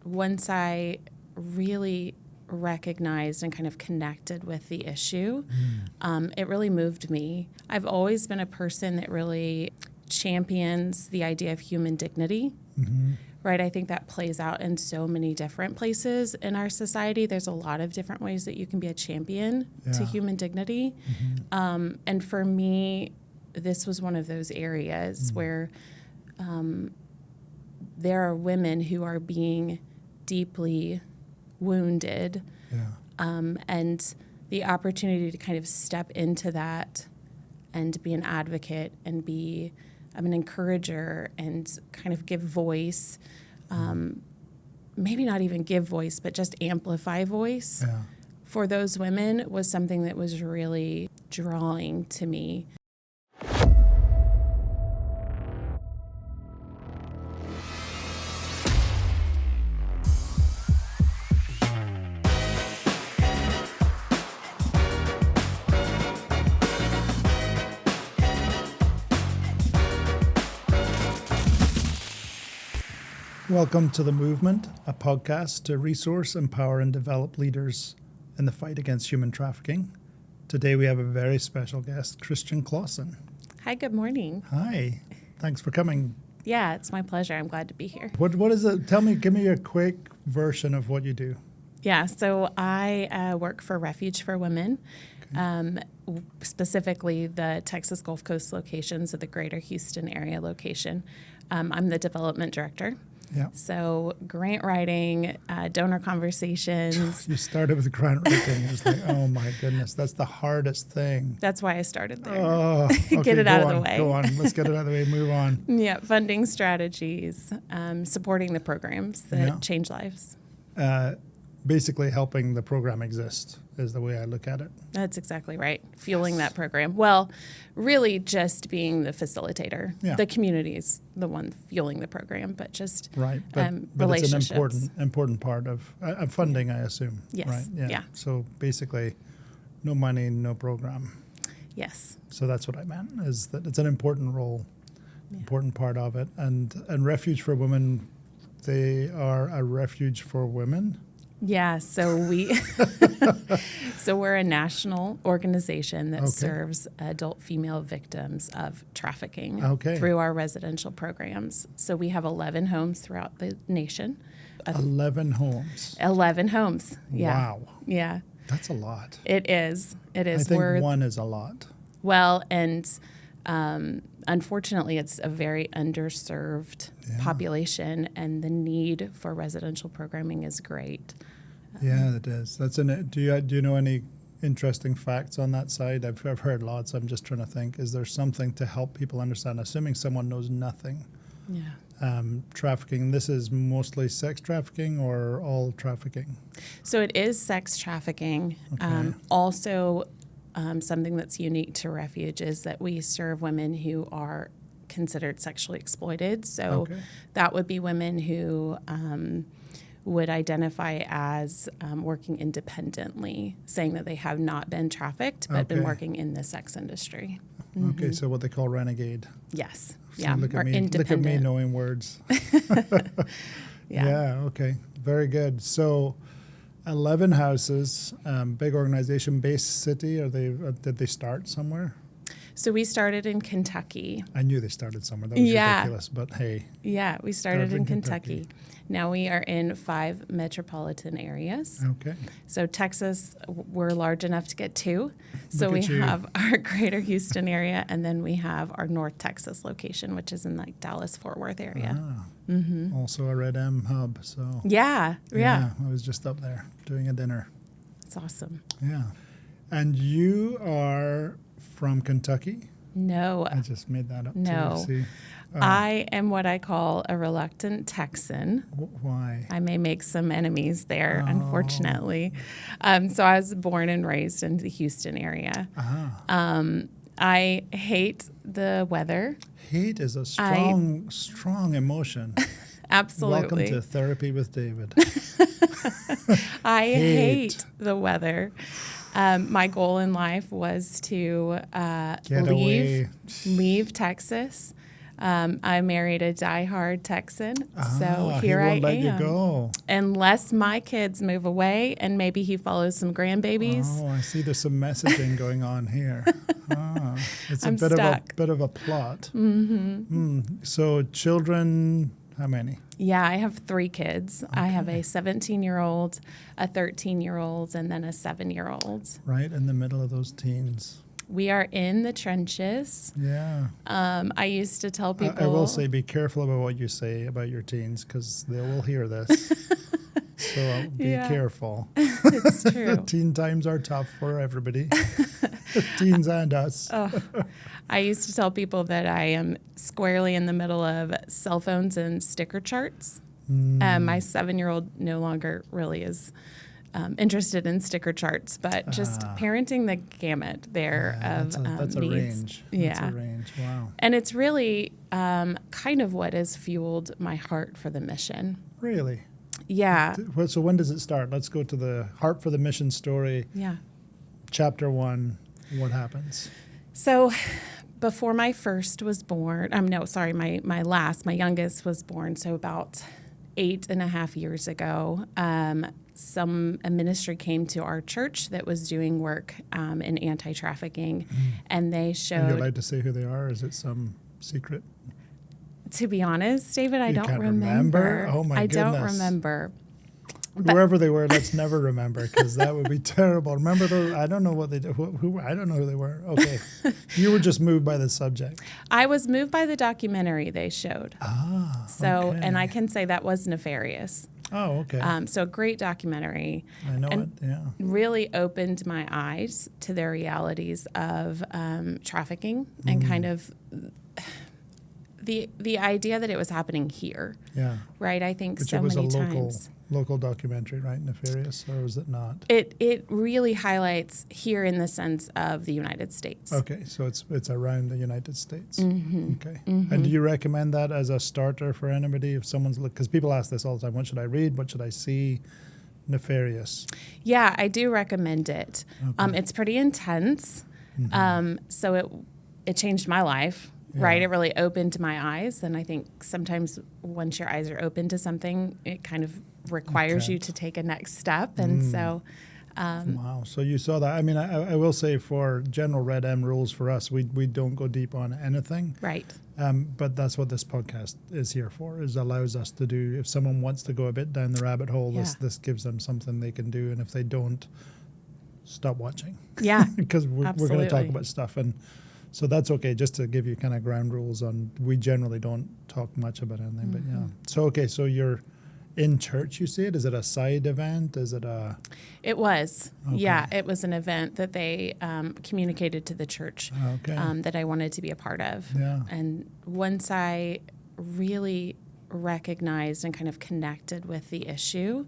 once I really recognized and kind of connected with the issue, it really moved me. I've always been a person that really champions the idea of human dignity, right? I think that plays out in so many different places in our society. There's a lot of different ways that you can be a champion to human dignity. And for me, this was one of those areas where there are women who are being deeply wounded, and the opportunity to kind of step into that and be an advocate and be an encourager and kind of give voice, maybe not even give voice, but just amplify voice for those women was something that was really drawing to me. Welcome to The Movement, a podcast to resource, empower, and develop leaders in the fight against human trafficking. Today we have a very special guest, Christian Clawson. Hi, good morning. Hi, thanks for coming. Yeah, it's my pleasure. I'm glad to be here. What is it? Give me a quick version of what you do. Yeah, so I work for Refuge for Women, specifically the Texas Gulf Coast location, so the greater Houston area location. I'm the development director. Yeah. So grant writing, donor conversations. You started with grant writing. It was like, oh my goodness, that's the hardest thing. That's why I started there. Oh, okay, Get it out of the way. Go on. Let's get it out of the way. Move on. Yeah, funding strategies, supporting the programs that change lives. Basically helping the program exist is the way I look at it. That's exactly right. Fueling that program. Well, really just being the facilitator. Yeah. The community is the one fueling the program, but just right. But relationships. It's an important part of funding, I assume. Yes. Right? Yeah. So basically, no money, no program. Yes. So that's what I meant, is that it's an important role, important part of it. And Refuge for Women, they are a refuge for women. Yeah, so we're a national organization that serves adult female victims of trafficking through our residential programs. So we have 11 homes throughout the nation. 11 homes. 11 homes. Yeah. Wow. Yeah. That's a lot. It is. It is. I think one is a lot. Well, and unfortunately, it's a very underserved population, and the need for residential programming is great. Yeah, it is. Do you know any interesting facts on that side? I've heard lots. I'm just trying to think. Is there something to help people understand? Assuming someone knows nothing. Yeah. Trafficking. This is mostly sex trafficking or all trafficking? So it is sex trafficking. Okay. Also, something that's unique to Refuge is that we serve women who are considered sexually exploited. So that would be women who would identify as working independently, saying that they have not been trafficked but been working in the sex industry. Mm-hmm. Okay, so what they call renegade. Yes. So Yeah. Look at me knowing words. Yeah, okay. Very good. So 11 houses, big organization, based city. Did they start somewhere? So we started in Kentucky. I knew they started somewhere. That was ridiculous, but hey. Yeah, we started in Kentucky. Now we are in 5 metropolitan areas. Okay. So Texas, we're large enough to get 2. So we have our greater Houston area, and then we have our North Texas location, which is in like Dallas-Fort Worth area. Also a Red M hub. So Yeah. I was just up there doing a dinner. It's awesome. Yeah. And you are from Kentucky? No. I just made that up No. too. See? I am what I call a reluctant Texan. Why? I may make some enemies there, unfortunately. So I was born and raised in the Houston area. I hate the weather. Hate is a strong emotion. Absolutely. Welcome to Therapy with David. I hate the weather. My goal in life was to leave Texas, I married a diehard Texan, so here he I won't let you am. go. Unless my kids move away and maybe he follows some grandbabies. Oh, I see. There's some messaging going on here. It's a I'm bit stuck. of a plot. So children, how many? Yeah, I have 3 kids. Okay. I have a 17-year-old, a 13-year-old, and then a 7-year-old. Right in the middle of those teens. We are in the trenches. Yeah. I used to tell people. I will say, be careful about what you say about your teens because they will hear this. So be careful. It's true. Teen times are tough for everybody, teens and us. I used to tell people that I am squarely in the middle of cell phones and sticker charts. My 7-year-old no longer really is interested in sticker charts, but just parenting the gamut there of that's a needs. Range. Yeah. That's a range. Wow. And it's really kind of what has fueled my heart for the mission. Really? Yeah. So when does it start? Let's go to the Heart for the Mission story. Yeah. Chapter 1. What happens? So before my first was born, my youngest was born, so about 8.5 years ago, a ministry came to our church that was doing work in anti-trafficking, and they showed... Are you allowed to say who they are? Is it some secret? To be honest, David, I don't can't remember. Oh, my goodness. I don't remember. Whoever they were, let's never remember because that would be terrible. Remember those? I don't know what they did. I don't know who they were. Okay. You were just moved by the subject. I was moved by the documentary they showed. Okay. And I can say that was nefarious. Oh, okay. So a great documentary. I know it, yeah. Really opened my eyes to the realities of trafficking and kind of the idea that it was happening here. Yeah. Right? I think Which so it was many a times. local documentary, right? Nefarious, or was it not? It really highlights here in the sense of the United States. Okay, so it's around the United States. Mm-hmm. Okay. Mm-hmm. And do you recommend that as a starter for anybody if someone's because people ask this all the time, what should I read? What should I see? Nefarious. Yeah, I do recommend it. Okay. It's pretty intense. Mm-hmm. So it changed my life. Yeah. Right, it really opened my eyes, and I think sometimes once your eyes are open to something, it kind of requires you to take a next step, and so. Wow! So you saw that. I mean, I will say for general Red M rules for us, we don't go deep on anything. Right. But that's what this podcast is here for. Is allows us to do. If someone wants to go a bit down the rabbit hole, this gives them something they can do, and if they don't, stop watching. Yeah. Because we're going to talk about stuff and. So that's okay, just to give you kind of ground rules on, we generally don't talk much about anything, but yeah. So, okay, so you're in church, you see it? Is it a side event? Is it a... It was. Okay. Yeah, it was an event that they communicated to the church that I wanted to be a part of. Yeah. And once I really recognized and kind of connected with the issue,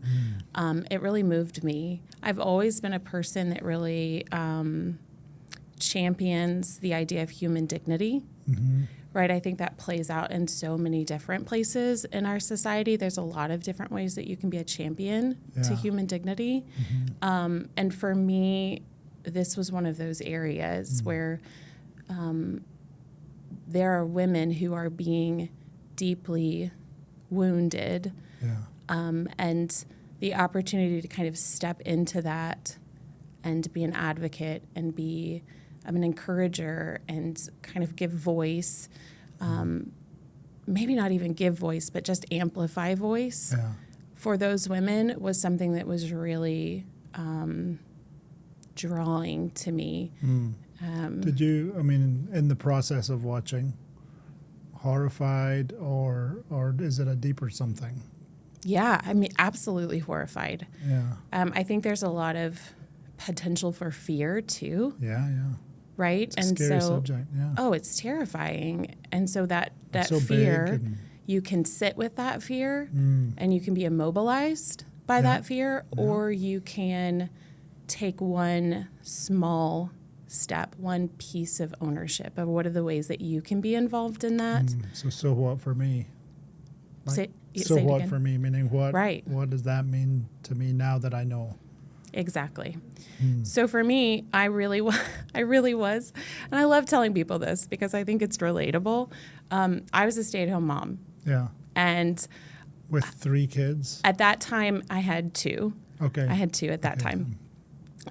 it really moved me. I've always been a person that really... champions the idea of human dignity, right? I think that plays out in so many different places in our society. There's a lot of different ways that you can be a champion to human dignity. And for me, this was one of those areas where there are women who are being deeply wounded, and the opportunity to kind of step into that and be an advocate and be an encourager and kind of give voice, maybe not even give voice, but just amplify voice for those women was something that was really drawing to me. Did you, in the process of watching, horrified or is it a deeper something? Yeah, absolutely horrified. Yeah. I think there's a lot of potential for fear too. Yeah. Right? It's a scary subject, yeah. Oh, it's terrifying. And so that so fear, you can sit with that fear and you can be immobilized by that fear, or you can take one small step, one piece of ownership of what are the ways that you can be involved in that. So what for me? Say what again. For me? Meaning what? Right. What does that mean to me now that I know? Exactly. So for me, I really was, and I love telling people this because I think it's relatable. I was a stay-at-home mom. Yeah. And with 3 kids? At that time, I had 2. Okay. I had 2 at that time.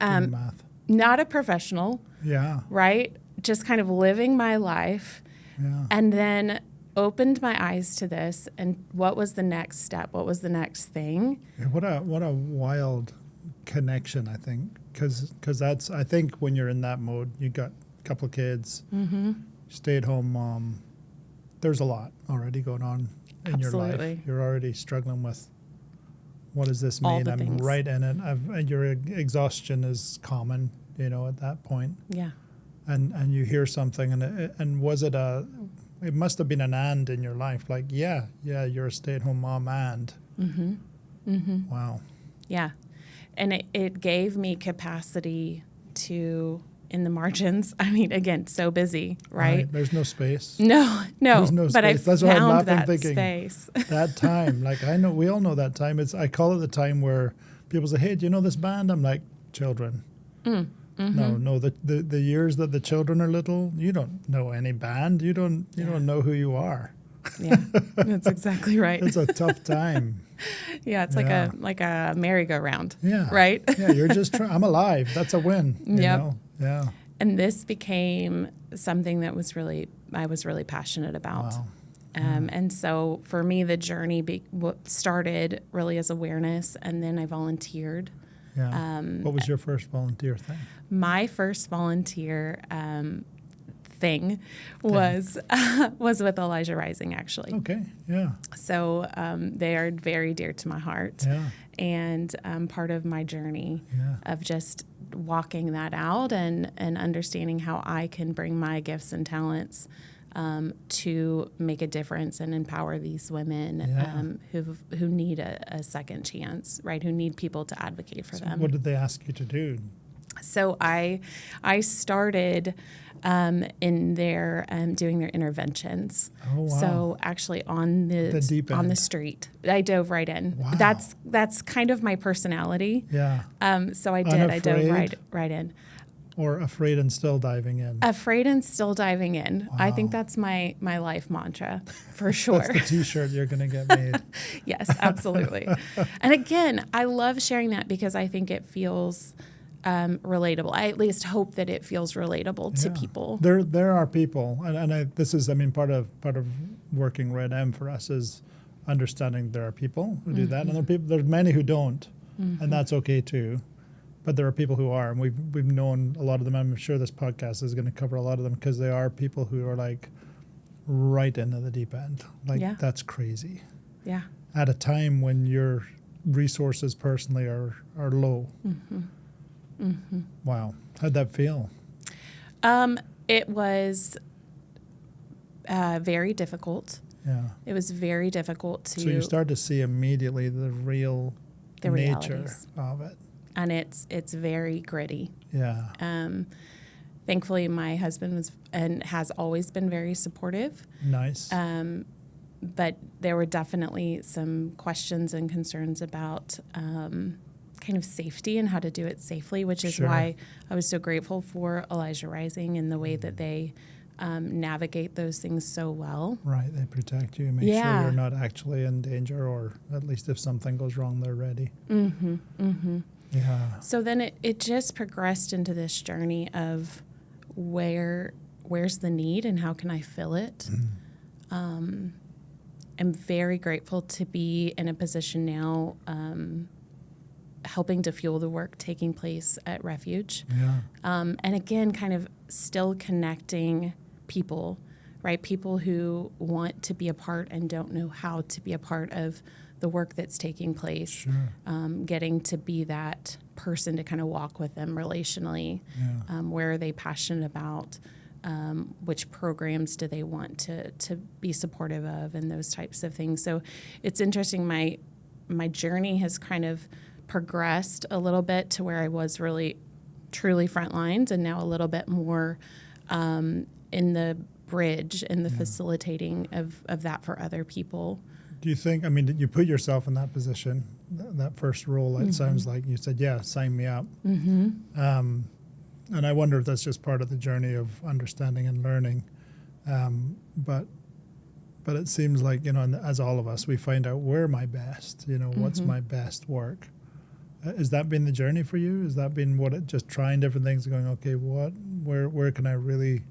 Math. Not a professional. Yeah. Right? Just kind of living my life. Yeah. And then opened my eyes to this. And what was the next step? What was the next thing? What a wild connection, I think. Because that's, I think when you're in that mode, you got a couple of kids, stay-at-home mom, there's a lot already going on in your life. You're already struggling with, what does this mean? I'm things. Right in it. And your exhaustion is common, at that point. Yeah. And you hear something, and was it it must have been an and in your life, like, yeah, you're a stay-at-home mom and. Wow. Yeah. And it gave me capacity to, in the margins, I mean, again, so busy, right? There's no space. No. There's no but space. I found that space. That time, like we all know that time. I call it the time where people say, hey, do you know this band? I'm like, children. No, the years that the children are little, you don't know any band. You don't know who you are. Yeah, that's exactly right. It's a tough time. Yeah, it's like a merry-go-round. Yeah. Right? Yeah, you're just I'm alive. That's a win. Yep. Yeah. And this became something that I was really passionate about. Wow. And so for me, the journey started really as awareness, and then I volunteered. Yeah. What was your first volunteer thing? My first volunteer thing was with Elijah Rising, actually. Okay, yeah. So they are very dear to my heart. Yeah. And part of my journey of just walking that out and understanding how I can bring my gifts and talents to make a difference and empower these women who need a second chance, right? Who need people to advocate for them. What did they ask you to do? So I started in their doing their interventions. Oh, wow. So actually on the deep end. On the street, I dove right in. Wow. That's kind of my personality. Yeah. So I did. Unafraid, I dove right in. Or afraid and still diving in. Afraid and still diving in. Wow. I think that's my life mantra for sure. That's the T-shirt you're going to get made. Yes, absolutely. And again, I love sharing that because I think it feels relatable. I at least hope that it feels relatable to people. There are people, and this is, part of working Red M for us is understanding there are people who do that, and there's many who don't, and that's okay too. But there are people who are, and we've known a lot of them. I'm sure this podcast is going to cover a lot of them because they are people who are like right into the deep end. Like that's crazy. Yeah. At a time when your resources personally are low. Wow. How'd that feel? It was very difficult. Yeah. It was very difficult to. So you start to see immediately the nature realities of it. And it's very gritty. Yeah. Thankfully, my husband was and has always been very supportive. Nice. But there were definitely some questions and concerns about kind of safety and how to do it safely, which is why I was so grateful for Elijah Rising and the way that they navigate those things so well. Right, they protect you, make sure you're not actually in danger, or at least if something goes wrong, they're ready. Yeah. So then it just progressed into this journey of where's the need and how can I fill it? I'm very grateful to be in a position now helping to fuel the work taking place at Refuge. Yeah. And again, kind of still connecting people, right? People who want to be a part and don't know how to be a part of the work that's taking place. Sure. Getting to be that person to kind of walk with them relationally. Yeah. Where are they passionate about? Which programs do they want to be supportive of, and those types of things. So it's interesting. My journey has kind of progressed a little bit to where I was really truly front lines, and now a little bit more in the bridge and the facilitating of that for other people. Do you think, you put yourself in that position, that first role, it sounds like you said, yeah, sign me up. And I wonder if that's just part of the journey of understanding and learning. But it seems like, and as all of us, we find out where am I best, what's my best work. Has that been the journey for you? Has that been just trying different things and going, okay, where can I really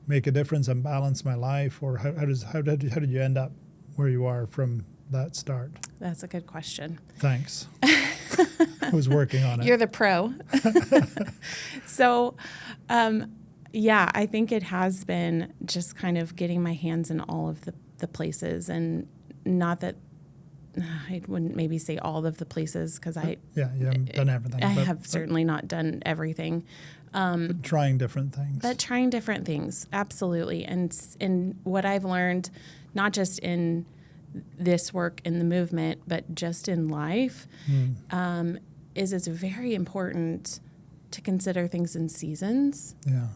make a difference and balance my life? Or how did you end up where you are from that start? That's a good question. Thanks. I was working on it. You're the pro. So, I think it has been just kind of getting my hands in all of the places, and not that I wouldn't maybe say all of the places, because you haven't done everything. I have certainly not done everything. But trying different things. Absolutely. And what I've learned, not just in this work in the movement, but just in life, is it's very important to consider things in seasons. Yeah.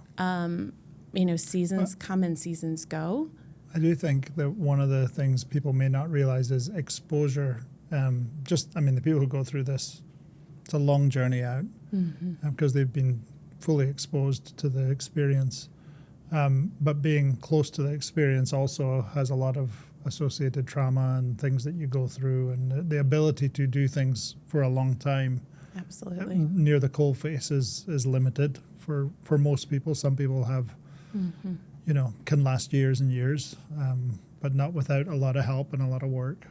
Seasons come and seasons go. I do think that one of the things people may not realize is exposure. The people who go through this, it's a long journey out because they've been fully exposed to the experience. But being close to the experience also has a lot of associated trauma and things that you go through, and the ability to do things for a long time. Absolutely. Near the coalface is limited for most people. Some people have, can last years and years, but not without a lot of help and a lot of work.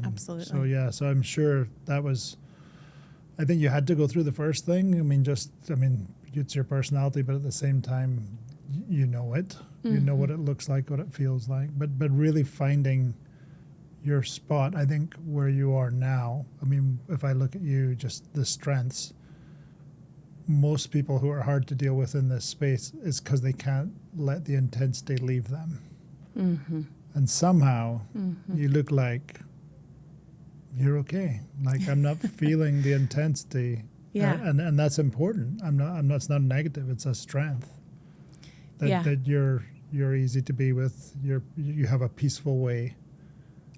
Absolutely. So I'm sure I think you had to go through the first thing. It's your personality, but at the same time, you know it. You know what it looks like, what it feels like. But really finding your spot, I think, where you are now. If I look at you, just the strengths, most people who are hard to deal with in this space is because they can't let the intensity leave them. And somehow you look like you're okay. Like, I'm not feeling the intensity. Yeah. And that's important. It's not negative. It's a strength. That you're easy to be with. You have a peaceful way.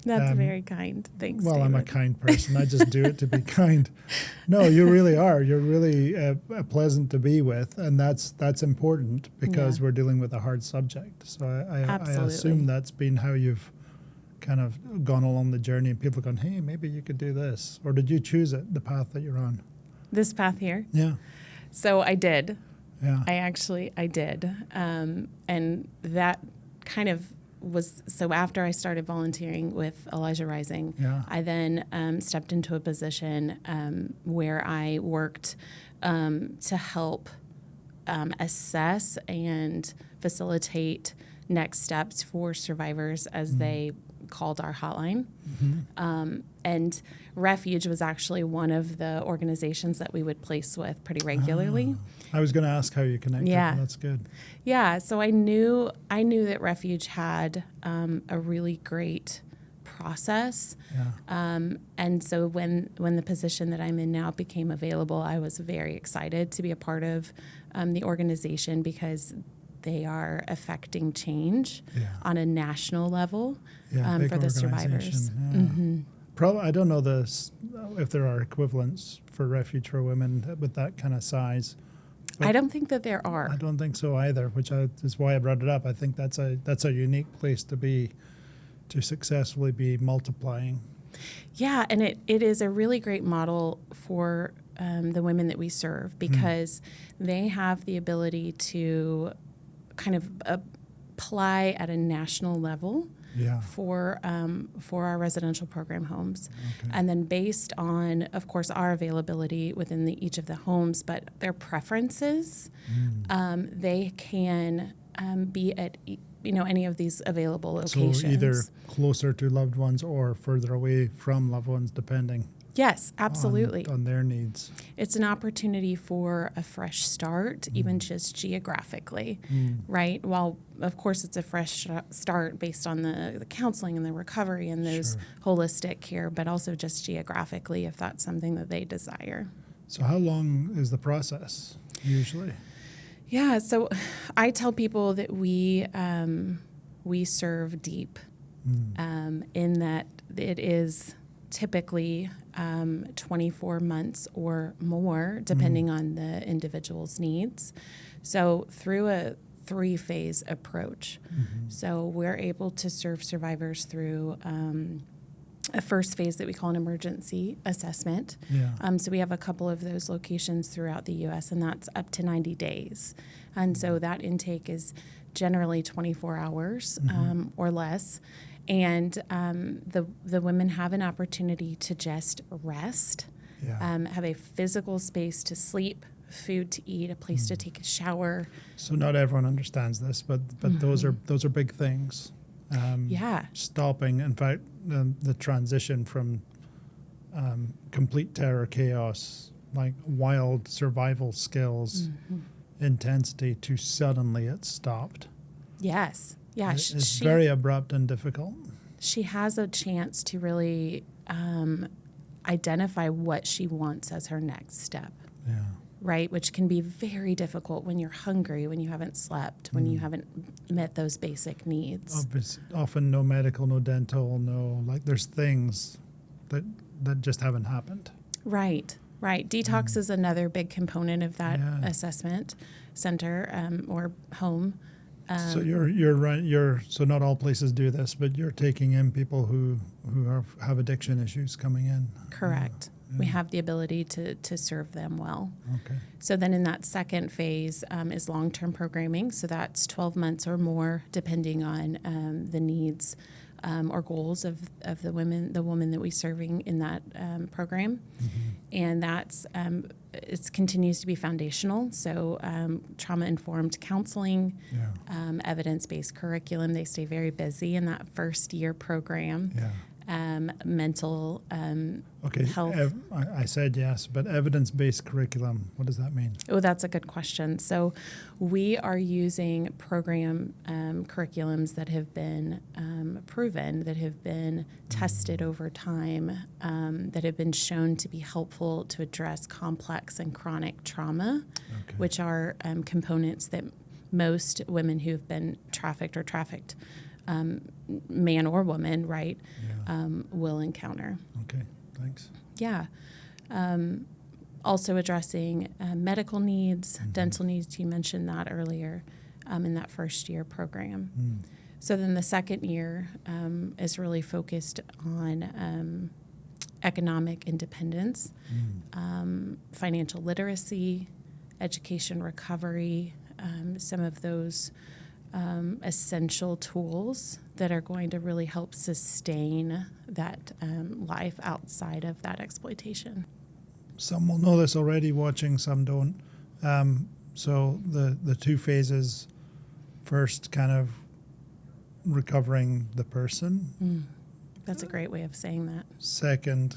That's very kind. Thanks. Well, David. I'm a kind person. I just do it to be kind. No, you really are. You're really pleasant to be with, and that's important because we're dealing with a hard subject. So I assume that's been how you've kind of gone along the journey, and people have gone, hey, maybe you could do this. Or did you choose it, the path that you're on? This path here? Yeah. So I did. Yeah. I did. And that kind of was, so after I started volunteering with Elijah Rising, I then stepped into a position where I worked to help assess and facilitate next steps for survivors as they called our hotline. And Refuge was actually one of the organizations that we would place with pretty regularly. I was going to ask how you connected. Yeah. That's good. Yeah, so I knew that Refuge had a really great process. And so when the position that I'm in now became available, I was very excited to be a part of the organization because they are affecting change on a national level for the survivors. Probably, I don't know if there are equivalents for Refuge for Women with that kind of size. I don't think that there are. I don't think so either, which is why I brought it up. I think that's a unique place to be, to successfully be multiplying. Yeah, and it is a really great model for the women that we serve because they have the ability to kind of apply at a national level for our residential program homes. And then based on, of course, our availability within each of the homes, but their preferences, they can be at any of these available locations. So either closer to loved ones or further away from loved ones, depending. Yes, absolutely. On their needs. It's an opportunity for a fresh start, even just geographically, right? While, of course, it's a fresh start based on the counseling and the recovery and those holistic care, but also just geographically if that's something that they desire. So how long is the process usually? Yeah, so I tell people that we serve deep in that it is typically 24 months or more, depending on the individual's needs. So through a 3-phase approach. So we're able to serve survivors through a first phase that we call an emergency assessment. So we have a couple of those locations throughout the U.S., and that's up to 90 days. And so that intake is generally 24 hours or less. And the women have an opportunity to just rest, have a physical space to sleep, food to eat, a place to take a shower. So not everyone understands this, but those are big things. Stopping, in fact, the transition from complete terror, chaos, like wild survival skills, intensity, to suddenly it stopped. Yes. Yeah. It's very abrupt and difficult. She has a chance to really identify what she wants as her next step. Right? Which can be very difficult when you're hungry, when you haven't slept, when you haven't met those basic needs. Often no medical, no dental, there's things that just haven't happened. Right. Detox is another big component of that assessment center or home. So you're right. So not all places do this, but you're taking in people who have addiction issues coming in. Correct. We have the ability to serve them well. Okay. So then in that second phase is long-term programming. So that's 12 months or more, depending on the needs or goals of the woman that we're serving in that program. And that's it continues to be foundational. So trauma-informed counseling, evidence-based curriculum. They stay very busy in that first year program. Mental health. I said yes, but evidence-based curriculum, what does that mean? Oh, that's a good question. So we are using program curriculums that have been proven, that have been tested over time, that have been shown to be helpful to address complex and chronic trauma, which are components that most women who've been trafficked, man or woman, right, will encounter. Okay, thanks. Yeah. Also addressing medical needs, dental needs, you mentioned that earlier in that first year program. So then the second year is really focused on economic independence, financial literacy, education recovery, some of those essential tools that are going to really help sustain that life outside of that exploitation. Some will know this already watching, some don't. So the 2 phases, first kind of recovering the person. That's a great way of saying that. Second,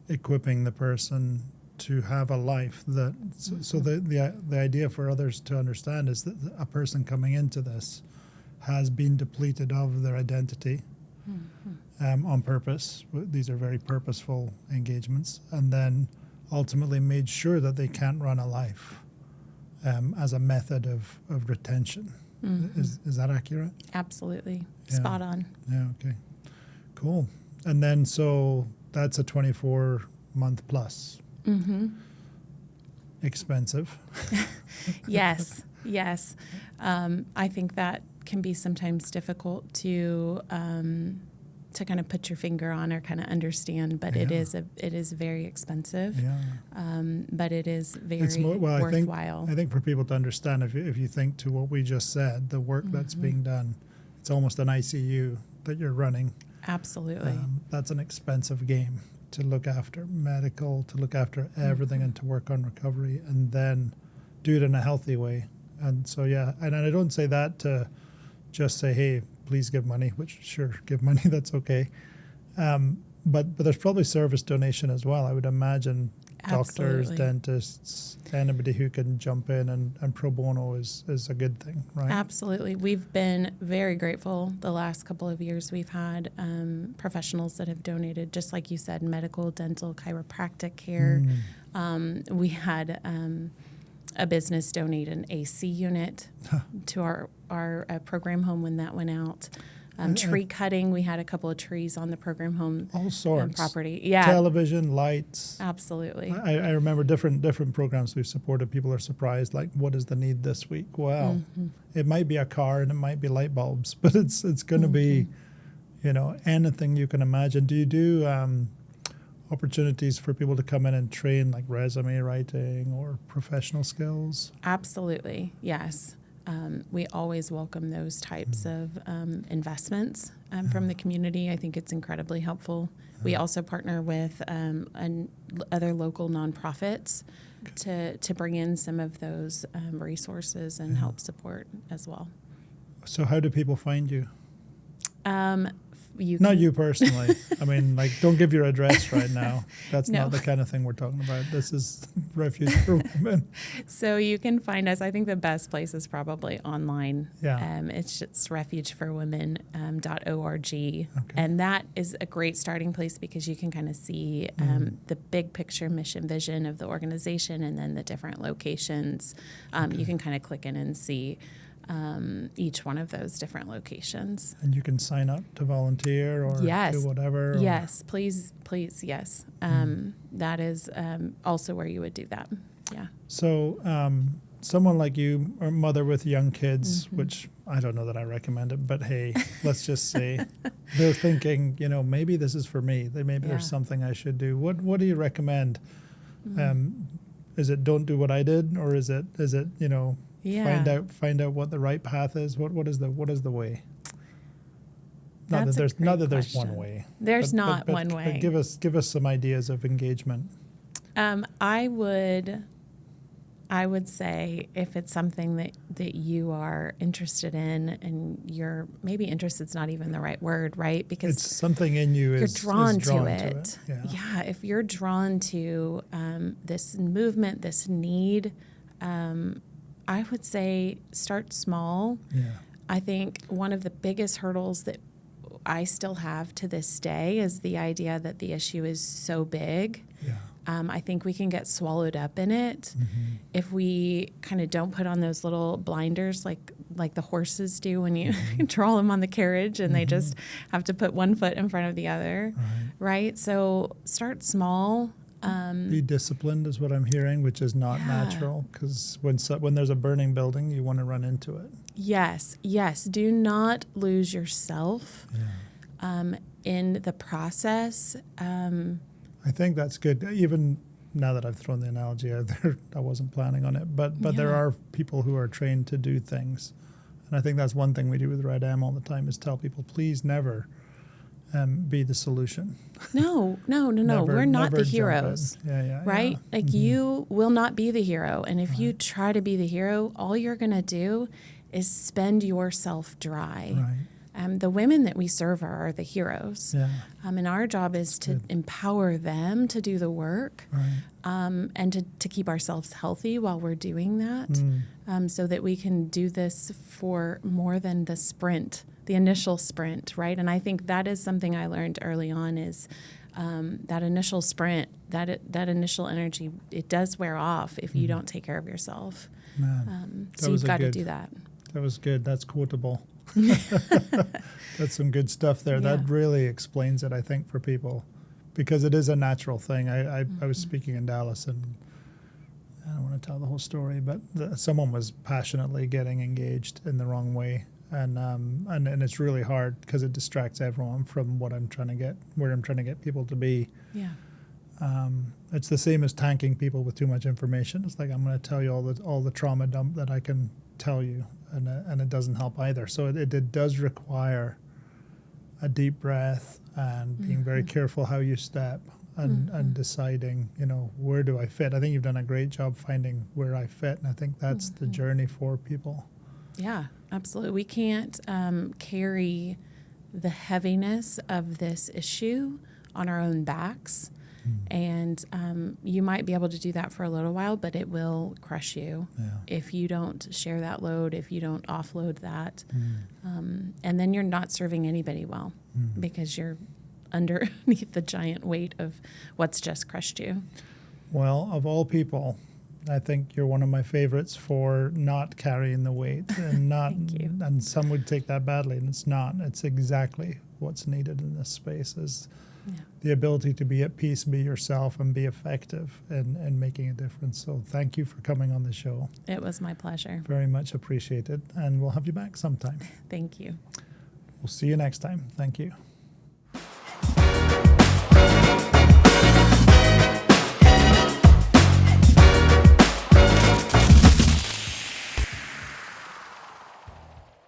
equipping the person to have a life that so the idea for others to understand is that a person coming into this has been depleted of their identity on purpose. These are very purposeful engagements, and then ultimately made sure that they can't run a life as a method of retention. Is that accurate? Absolutely. Spot on. Yeah, okay. Cool. And then so that's a 24-month plus. Expensive. Yes. I think that can be sometimes difficult to kind of put your finger on or kind of understand, but it is very expensive. But it is very worthwhile. I think for people to understand, if you think to what we just said, the work that's being done, it's almost an ICU that you're running. Absolutely. That's an expensive game. To look after medical, to look after everything, and to work on recovery, and then do it in a healthy way. And so, and I don't say that to just say, hey, please give money, which sure, give money, that's okay. But there's probably service donation as well. I would imagine doctors, dentists, anybody who can jump in and pro bono is a good thing, right? Absolutely. We've been very grateful the last couple of years. We've had professionals that have donated, just like you said, medical, dental, chiropractic care. We had a business donate an AC unit to our program home when that went out. Tree cutting. We had a couple of trees on the program home all sorts. Property. Yeah. Television, lights. Absolutely. I remember different programs we've supported. People are surprised, like, what is the need this week? Well, it might be a car and it might be light bulbs, but it's going to be, anything you can imagine. Do you do opportunities for people to come in and train, like resume writing or professional skills? Absolutely, yes. We always welcome those types of investments from the community. I think it's incredibly helpful. We also partner with other local nonprofits to bring in some of those resources and help support as well. So how do people find you? Not you personally. I mean, like, don't give your address right now. That's No. not the kind of thing we're talking about. This is Refuge for Women. So you can find us. I think the best place is probably online. Yeah. It's just refugeforwomen.org. And that is a great starting place because you can kind of see the big picture mission vision of the organization and then the different locations. You can kind of click in and see each one of those different locations. And you can sign up to volunteer or do whatever? Yes, please, yes. That is also where you would do that. Yeah. So someone like you, or mother with young kids, which I don't know that I recommend it, but hey, let's just say they're thinking, maybe this is for me. Maybe there's something I should do. What do you recommend? Is it don't do what I did, or is it find out what the right path is? What is the way? Not that there's one way. There's not one way. But give us some ideas of engagement. I would say if it's something that you are interested in, and you're maybe interested's not even the right word, right? Because it's something in you you're is drawn to it. Yeah. If you're drawn to this movement, this need, I would say start small. Yeah. I think one of the biggest hurdles that I still have to this day is the idea that the issue is so big. Yeah. I think we can get swallowed up in it if we kind of don't put on those little blinders like the horses do when you draw them on the carriage and they just have to put one foot in front of the other, right? So start small. Be disciplined is what I'm hearing, which is not natural, because when there's a burning building, you want to run into it. Yes. Do not lose yourself in the process. I think that's good. Even now that I've thrown the analogy out there, I wasn't planning on it, but there are people who are trained to do things. And I think that's one thing we do with Red M all the time is tell people, please never be the solution. No. We're not the heroes. Right? You will not be the hero. And if you try to be the hero, all you're going to do is spend yourself dry. Right. The women that we serve are the heroes. Yeah. And our job is to empower them to do the work and to keep ourselves healthy while we're doing that so that we can do this for more than the sprint, the initial sprint, right? And I think that is something I learned early on is that initial sprint, that initial energy, it does wear off if you don't take care of yourself. So you've got to do that. That was good. That's quotable. That's some good stuff there. That really explains it, I think, for people, because it is a natural thing. I was speaking in Dallas, and I don't want to tell the whole story, but someone was passionately getting engaged in the wrong way, and it's really hard because it distracts everyone from where I'm trying to get people to be. Yeah. It's the same as tanking people with too much information. It's like, I'm going to tell you all the trauma dump that I can tell you, and it doesn't help either. So it does require a deep breath and being very careful how you step and deciding, where do I fit? I think you've done a great job finding where I fit, and I think that's the journey for people. Yeah, absolutely. We can't carry the heaviness of this issue on our own backs. And you might be able to do that for a little while, but it will crush you if you don't share that load, if you don't offload that. And then you're not serving anybody well because you're underneath the giant weight of what's just crushed you. Well, of all people, I think you're one of my favorites for not carrying the weight and not. Thank you. And some would take that badly, and it's not. It's exactly what's needed in this space is the ability to be at peace, be yourself, and be effective and making a difference. So thank you for coming on the show. It was my pleasure. Very much appreciated, and we'll have you back sometime. Thank you. We'll see you next time. Thank you.